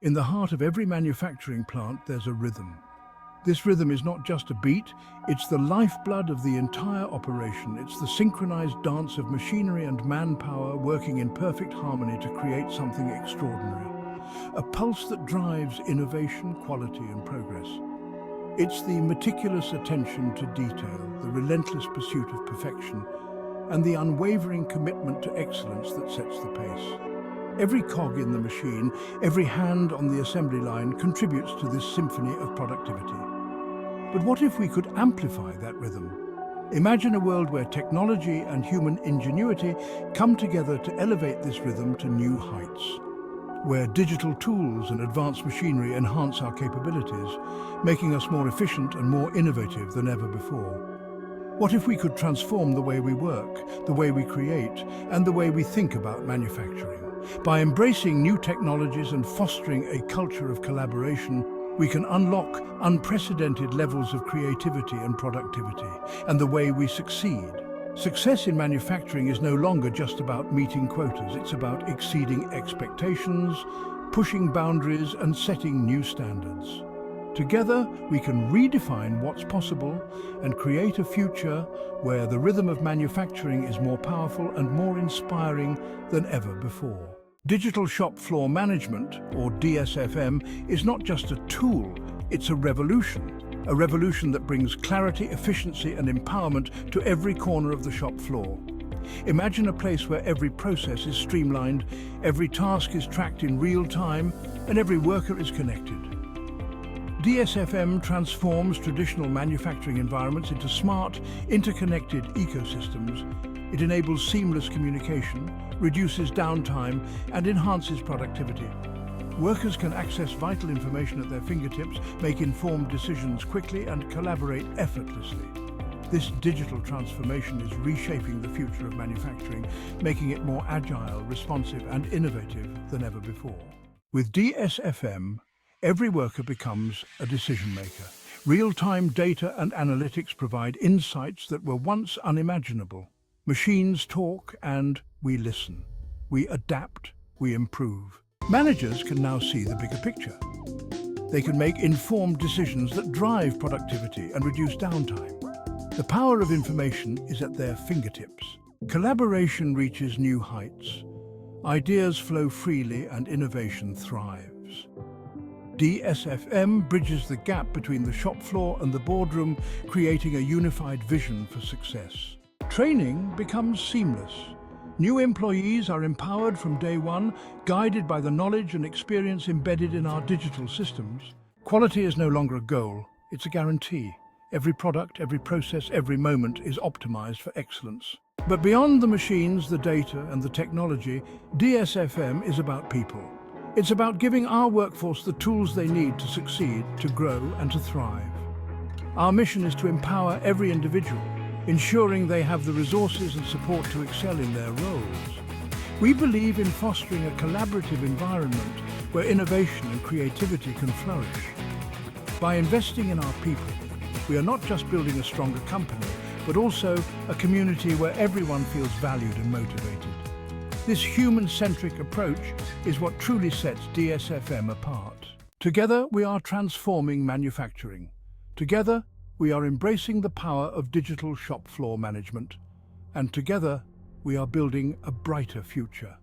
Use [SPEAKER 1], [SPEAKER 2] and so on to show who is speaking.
[SPEAKER 1] In the heart of every manufacturing plant, there's a rhythm. This rhythm is not just a beat, it's the lifeblood of the entire operation. It's the synchronized dance of machinery and manpower working in perfect harmony to create something extraordinary. A pulse that drives innovation, quality and progress. It's the meticulous attention to detail, the relentless pursuit of perfection, and the unwavering commitment to excellence that sets the pace. Every cog in the machine, every hand on the assembly line contributes to this symphony of productivity. But what if we could amplify that rhythm? Imagine a world where technology and human ingenuity come together to elevate this rhythm to new heights, where digital tools and advanced machinery enhance our capabilities, making us more efficient and more innovative than ever before. What if we could transform the way we work, the way we create, and the way we think about manufacturing? By embracing new technologies and fostering a culture of collaboration, we can unlock unprecedented levels of creativity and productivity, and the way we succeed. Success in manufacturing is no longer just about meeting quotas, it's about exceeding expectations, pushing boundaries, and setting new standards. Together, we can redefine what's possible and create a future where the rhythm of manufacturing is more powerful and more inspiring than ever before. Digital Shop Floor Management, or DSFM, is not just a tool, it's a revolution that brings clarity, efficiency and empowerment to every corner of the shop floor. Imagine a place where every process is streamlined, every task is tracked in real time, and every worker is connected. DSFM transforms traditional manufacturing environments into smart, interconnected ecosystems. It enables seamless communication, reduces downtime, and enhances productivity. Workers can access vital information at their fingertips, make informed decisions quickly, and collaborate effortlessly. This digital transformation is reshaping the future of manufacturing, making it more agile, responsive, and innovative than ever before. With DSFM, every worker becomes a decision maker. Real-time data and analytics provide insights that were once unimaginable. Machines talk and we listen. We adapt, we improve. Managers can now see the bigger picture. They can make informed decisions that drive productivity and reduce downtime. The power of information is at their fingertips. Collaboration reaches new heights. Ideas flow freely and innovation thrives. DSFM bridges the gap between the shop floor and the boardroom, creating a unified vision for success. Training becomes seamless. New employees are empowered from day one, guided by the knowledge and experience embedded in our digital systems. Quality is no longer a goal, it's a guarantee. Every product, every process, every moment is optimized for excellence. But beyond the machines, the data, and the technology, DSFM is about people. It's about giving our workforce the tools they need to succeed, to grow, and to thrive. Our mission is to empower every individual, ensuring they have the resources and support to excel in their roles. We believe in fostering a collaborative environment where innovation and creativity can flourish. By investing in our people, we are not just building a stronger company, but also a community where everyone feels valued and motivated. This human-centric approach is what truly sets DSFM apart. Together, we are transforming manufacturing. Together, we are embracing the power of digital shop floor management. And together, we are building a brighter future.